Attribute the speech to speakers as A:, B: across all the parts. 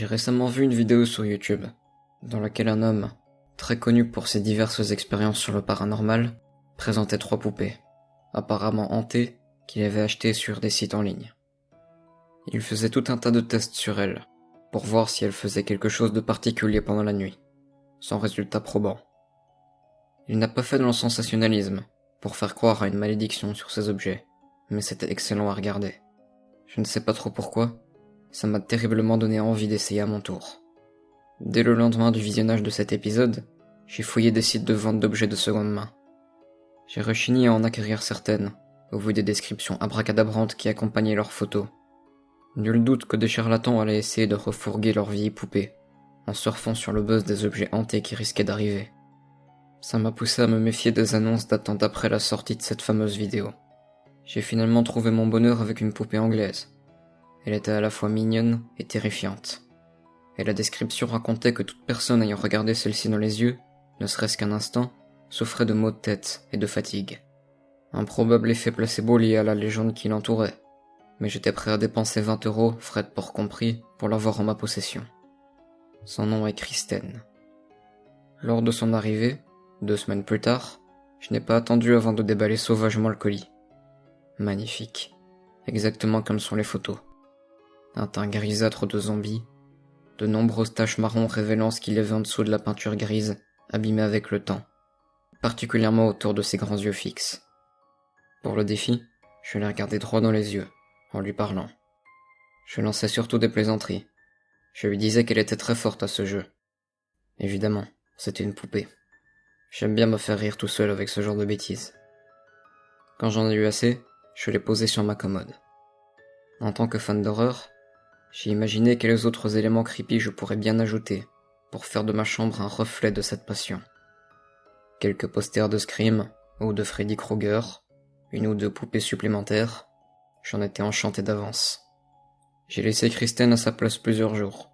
A: J'ai récemment vu une vidéo sur YouTube, dans laquelle un homme, très connu pour ses diverses expériences sur le paranormal, présentait 3 poupées, apparemment hantées, qu'il avait achetées sur des sites en ligne. Il faisait tout un tas de tests sur elles, pour voir si elles faisaient quelque chose de particulier pendant la nuit, sans résultat probant. Il n'a pas fait dans le sensationnalisme, pour faire croire à une malédiction sur ces objets, mais c'était excellent à regarder. Je ne sais pas trop pourquoi, ça m'a terriblement donné envie d'essayer à mon tour. Dès le lendemain du visionnage de cet épisode, j'ai fouillé des sites de vente d'objets de seconde main. J'ai rechigné à en acquérir certaines, au vu des descriptions abracadabrantes qui accompagnaient leurs photos. Nul doute que des charlatans allaient essayer de refourguer leurs vieilles poupées, en surfant sur le buzz des objets hantés qui risquaient d'arriver. Ça m'a poussé à me méfier des annonces datant d'après la sortie de cette fameuse vidéo. J'ai finalement trouvé mon bonheur avec une poupée anglaise. Elle était à la fois mignonne et terrifiante. Et la description racontait que toute personne ayant regardé celle-ci dans les yeux, ne serait-ce qu'un instant, souffrait de maux de tête et de fatigue. Un probable effet placebo lié à la légende qui l'entourait, mais j'étais prêt à dépenser 20 €, frais de port compris, pour l'avoir en ma possession. Son nom est Kristen. Lors de son arrivée, 2 semaines plus tard, je n'ai pas attendu avant de déballer sauvagement le colis. Magnifique, exactement comme sur les photos. Un teint grisâtre de zombie, de nombreuses taches marron révélant ce qu'il y avait en dessous de la peinture grise, abîmée avec le temps, particulièrement autour de ses grands yeux fixes. Pour le défi, je l'ai regardé droit dans les yeux, en lui parlant. Je lançais surtout des plaisanteries. Je lui disais qu'elle était très forte à ce jeu. Évidemment, c'était une poupée. J'aime bien me faire rire tout seul avec ce genre de bêtises. Quand j'en ai eu assez, je l'ai posée sur ma commode. En tant que fan d'horreur, j'ai imaginé quels autres éléments creepy je pourrais bien ajouter pour faire de ma chambre un reflet de cette passion. Quelques posters de Scream ou de Freddy Krueger, 1 ou 2 poupées supplémentaires, j'en étais enchanté d'avance. J'ai laissé Kristen à sa place plusieurs jours.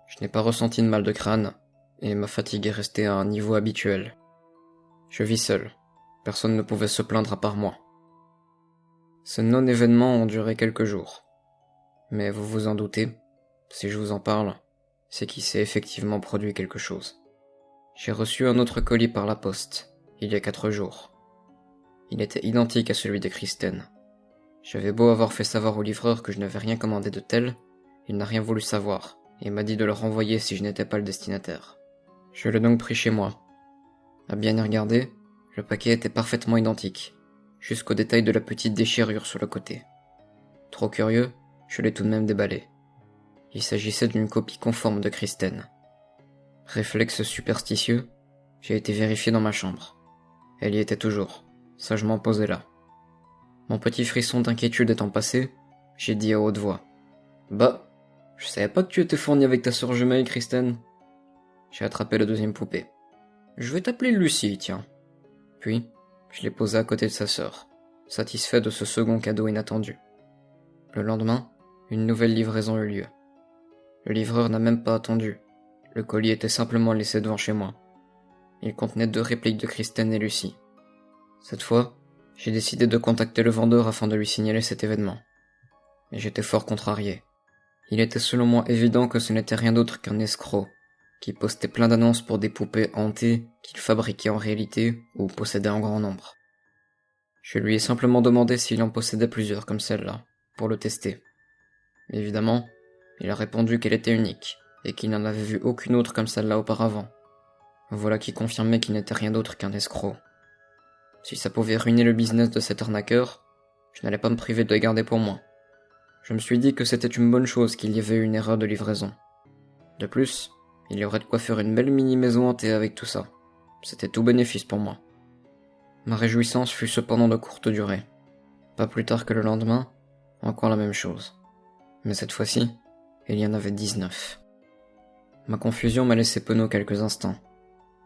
A: Je n'ai pas ressenti de mal de crâne, et ma fatigue est restée à un niveau habituel. Je vis seul, personne ne pouvait se plaindre à part moi. Ces non-événements ont duré quelques jours. Mais vous vous en doutez, si je vous en parle, c'est qu'il s'est effectivement produit quelque chose. J'ai reçu un autre colis par la poste, il y a 4 jours. Il était identique à celui de Kristen. J'avais beau avoir fait savoir au livreur que je n'avais rien commandé de tel, il n'a rien voulu savoir, et m'a dit de le renvoyer si je n'étais pas le destinataire. Je l'ai donc pris chez moi. À bien y regarder, le paquet était parfaitement identique, jusqu'au détail de la petite déchirure sur le côté. Trop curieux, je l'ai tout de même déballé. Il s'agissait d'une copie conforme de Kristen. Réflexe superstitieux, j'ai été vérifié dans ma chambre. Elle y était toujours, sagement posée là. Mon petit frisson d'inquiétude étant passé, j'ai dit à haute voix. « Bah, je savais pas que tu étais fourni avec ta sœur jumelle, Kristen. » J'ai attrapé la 2e poupée. « Je vais t'appeler Lucie, tiens. » Puis, je l'ai posée à côté de sa sœur, satisfait de ce second cadeau inattendu. Le lendemain, une nouvelle livraison eut lieu. Le livreur n'a même pas attendu. Le colis était simplement laissé devant chez moi. Il contenait 2 répliques de Kristen et Lucie. Cette fois, j'ai décidé de contacter le vendeur afin de lui signaler cet événement. Mais j'étais fort contrarié. Il était selon moi évident que ce n'était rien d'autre qu'un escroc, qui postait plein d'annonces pour des poupées hantées qu'il fabriquait en réalité ou possédait en grand nombre. Je lui ai simplement demandé s'il en possédait plusieurs comme celle-là, pour le tester. Évidemment, il a répondu qu'elle était unique, et qu'il n'en avait vu aucune autre comme celle-là auparavant. Voilà qui confirmait qu'il n'était rien d'autre qu'un escroc. Si ça pouvait ruiner le business de cet arnaqueur, je n'allais pas me priver de les garder pour moi. Je me suis dit que c'était une bonne chose qu'il y avait eu une erreur de livraison. De plus, il y aurait de quoi faire une belle mini-maison hantée avec tout ça. C'était tout bénéfice pour moi. Ma réjouissance fut cependant de courte durée. Pas plus tard que le lendemain, encore la même chose. Mais cette fois-ci, il y en avait 19. Ma confusion m'a laissé penaud quelques instants.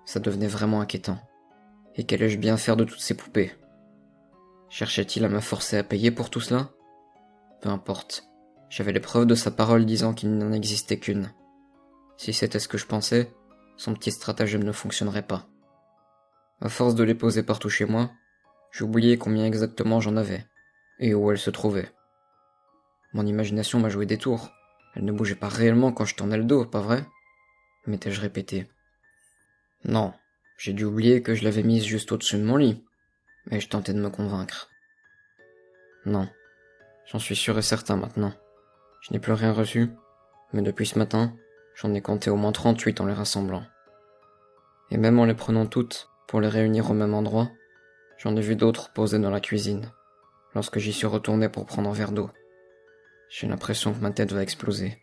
A: Ça devenait vraiment inquiétant. Et qu'allais-je bien faire de toutes ces poupées? Cherchait-il à me forcer à payer pour tout cela? Peu importe. J'avais les preuves de sa parole disant qu'il n'en existait qu'une. Si c'était ce que je pensais, son petit stratagème ne fonctionnerait pas. À force de les poser partout chez moi, j'oubliais combien exactement j'en avais, et où elles se trouvaient. Mon imagination m'a joué des tours. Elle ne bougeait pas réellement quand je tournais le dos, pas vrai? M'étais-je répété. Non, j'ai dû oublier que je l'avais mise juste au-dessus de mon lit, mais je tentais de me convaincre. Non, j'en suis sûr et certain maintenant. Je n'ai plus rien reçu, mais depuis ce matin, j'en ai compté au moins 38 en les rassemblant. Et même en les prenant toutes, pour les réunir au même endroit, j'en ai vu d'autres posées dans la cuisine, lorsque j'y suis retourné pour prendre un verre d'eau. J'ai l'impression que ma tête va exploser.